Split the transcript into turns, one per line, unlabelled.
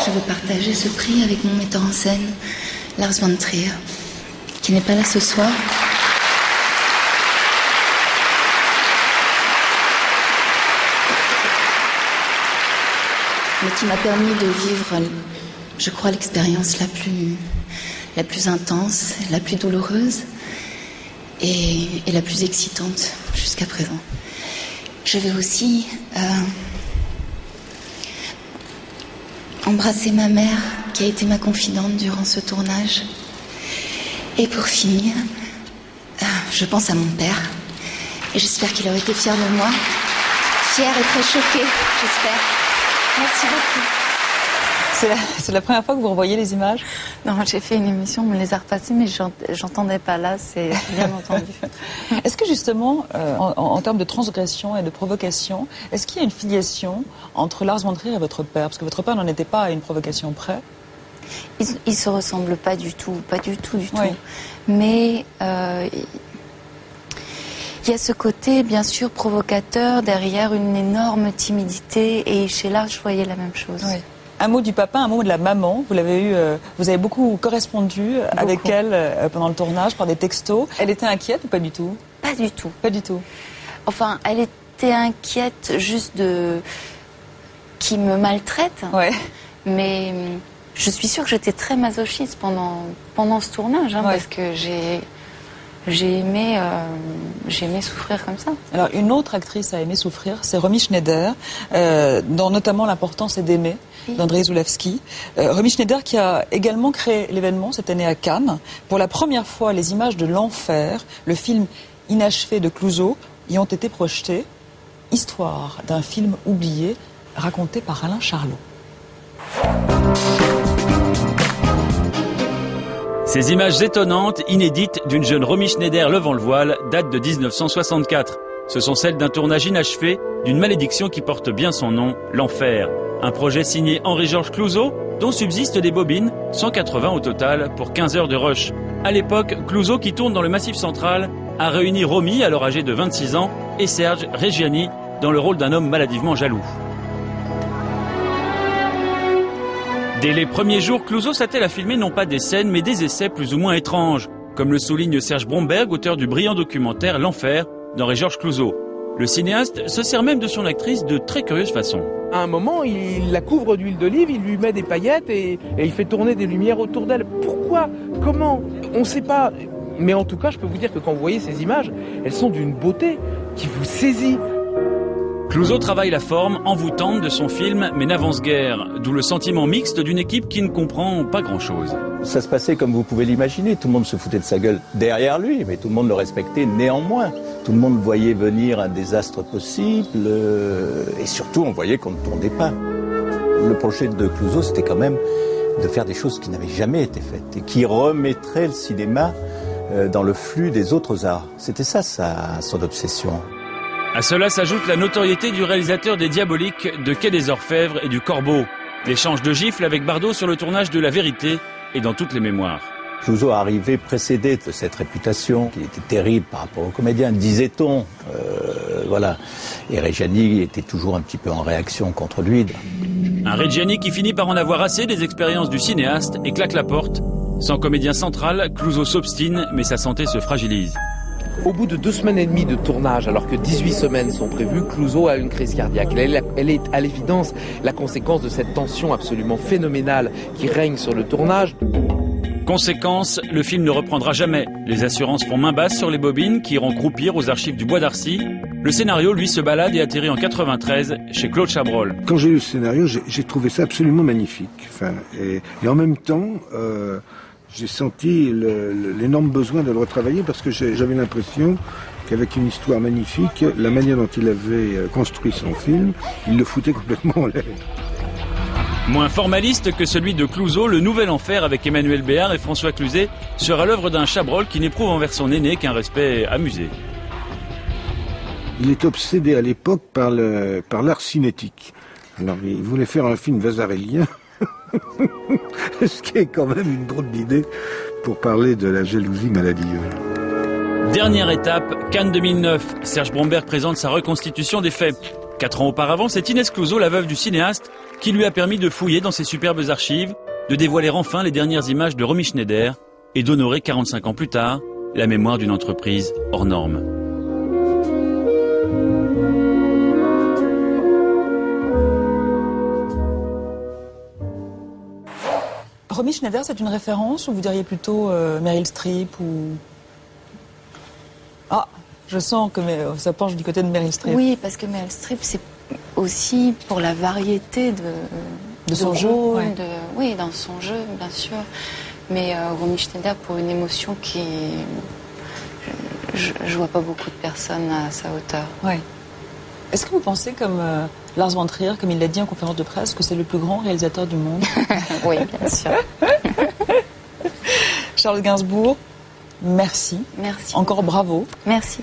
Je veux partager ce prix avec mon metteur en scène, Lars von Trier, qui n'est pas là ce soir. Mais qui m'a permis de vivre, je crois, l'expérience la plus intense, la plus douloureuse et la plus excitante jusqu'à présent. Je vais aussi embrasser ma mère, qui a été ma confidente durant ce tournage. Et pour finir, je pense à mon père. Et j'espère qu'il aurait été fier de moi. Fier et très choqué, j'espère. Merci beaucoup.
C'est la première fois que vous revoyez les images?
Non, j'ai fait une émission, on me les a repassées, mais j'entendais pas là, c'est bien entendu.
Est-ce que justement, en termes de transgression et de provocation, est-ce qu'il y a une filiation entre Lars von Trier et votre père? Parce que votre père n'en était pas à une provocation près.
Ils se ressemblent pas du tout, du tout.
Oui.
Mais il y a ce côté, bien sûr, provocateur, derrière une énorme timidité, et chez Lars, je voyais la même chose.
Oui. Un mot du papa, un mot de la maman. Vous avez beaucoup correspondu avec elle pendant le tournage par des textos. Elle était inquiète ou pas du tout?
Pas du tout.
Pas du tout.
Enfin, elle était inquiète juste qu'il me maltraite.
Ouais.
Mais je suis sûre que j'étais très masochiste pendant ce tournage,
ouais.
Parce que j'ai aimé souffrir comme ça.
Alors, une autre actrice a aimé souffrir, c'est Romy Schneider, dont notamment L'importance est d'aimer, d'Andrei Zulawski. Romy Schneider qui a également créé l'événement cette année à Cannes. Pour la première fois, les images de l'enfer, le film inachevé de Clouzot, y ont été projetées. Histoire d'un film oublié, raconté par Alain Charlot.
Ces images étonnantes, inédites, d'une jeune Romy Schneider levant le voile datent de 1964. Ce sont celles d'un tournage inachevé, d'une malédiction qui porte bien son nom, l'enfer. Un projet signé Henri-Georges Clouzot, dont subsistent des bobines, 180 au total, pour 15 heures de rush. À l'époque, Clouzot, qui tourne dans le Massif central, a réuni Romy, alors âgée de 26 ans, et Serge Reggiani, dans le rôle d'un homme maladivement jaloux. Dès les premiers jours, Clouzot s'attelle à filmer non pas des scènes, mais des essais plus ou moins étranges, comme le souligne Serge Bromberg, auteur du brillant documentaire L'Enfer d'Henri-Georges Clouzot. Le cinéaste se sert même de son actrice de très curieuse façon.
À un moment, il la couvre d'huile d'olive, il lui met des paillettes et il fait tourner des lumières autour d'elle. Pourquoi? Comment? On ne sait pas. Mais en tout cas, je peux vous dire que quand vous voyez ces images, elles sont d'une beauté qui vous saisit.
Clouzot travaille la forme envoûtante de son film, mais n'avance guère, d'où le sentiment mixte d'une équipe qui ne comprend pas grand-chose.
Ça se passait comme vous pouvez l'imaginer, tout le monde se foutait de sa gueule derrière lui, mais tout le monde le respectait néanmoins. Tout le monde voyait venir un désastre possible, et surtout on voyait qu'on ne tournait pas. Le projet de Clouzot, c'était quand même de faire des choses qui n'avaient jamais été faites, et qui remettraient le cinéma dans le flux des autres arts. C'était ça son obsession.
À cela s'ajoute la notoriété du réalisateur des Diaboliques, de Quai des Orfèvres et du Corbeau. L'échange de gifles avec Bardot sur le tournage de La Vérité et dans toutes les mémoires.
Clouzot arrivait précédé de cette réputation qui était terrible par rapport aux comédiens, disait-on. Voilà. Et Reggiani était toujours un petit peu en réaction contre lui.
Un Reggiani qui finit par en avoir assez des expériences du cinéaste et claque la porte. Sans comédien central, Clouzot s'obstine, mais sa santé se fragilise.
Au bout de 2 semaines et demie de tournage, alors que 18 semaines sont prévues, Clouzot a une crise cardiaque. Elle est à l'évidence la conséquence de cette tension absolument phénoménale qui règne sur le tournage.
Conséquence, le film ne reprendra jamais. Les assurances font main basse sur les bobines qui iront croupir aux archives du Bois d'Arcy. Le scénario, lui, se balade et atterrit en 93 chez Claude Chabrol.
Quand j'ai lu le scénario, j'ai trouvé ça absolument magnifique. Enfin, et en même temps, j'ai senti l'énorme besoin de le retravailler parce que j'avais l'impression qu'avec une histoire magnifique, la manière dont il avait construit son film, il le foutait complètement en l'air.
Moins formaliste que celui de Clouzot, le nouvel enfer avec Emmanuel Béard et François Cluzet sera l'œuvre d'un Chabrol qui n'éprouve envers son aîné qu'un respect amusé.
Il est obsédé à l'époque par l'art cinétique. Alors il voulait faire un film vasarélien, ce qui est quand même une drôle d'idée pour parler de la jalousie maladive.
Dernière étape, Cannes 2009. Serge Bromberg présente sa reconstitution des faits. 4 ans auparavant, c'est Inès Clouzot, la veuve du cinéaste, qui lui a permis de fouiller dans ses superbes archives, de dévoiler enfin les dernières images de Romy Schneider et d'honorer 45 ans plus tard la mémoire d'une entreprise hors norme.
Romy Schneider, c'est une référence ou vous diriez plutôt Meryl Streep ou... Ah, je sens que ça penche du côté de Meryl Streep.
Oui, parce que Meryl Streep, c'est aussi pour la variété de
son jeu. Ouais.
Oui, dans son jeu, bien sûr. Mais Romy Schneider, pour une émotion qui... Je vois pas beaucoup de personnes à sa hauteur.
Ouais. Est-ce que vous pensez, comme Lars von Trier, comme il l'a dit en conférence de presse, que c'est le plus grand réalisateur du monde?
Oui, bien sûr.
Charlotte Gainsbourg, merci.
Merci.
Encore bravo.
Merci.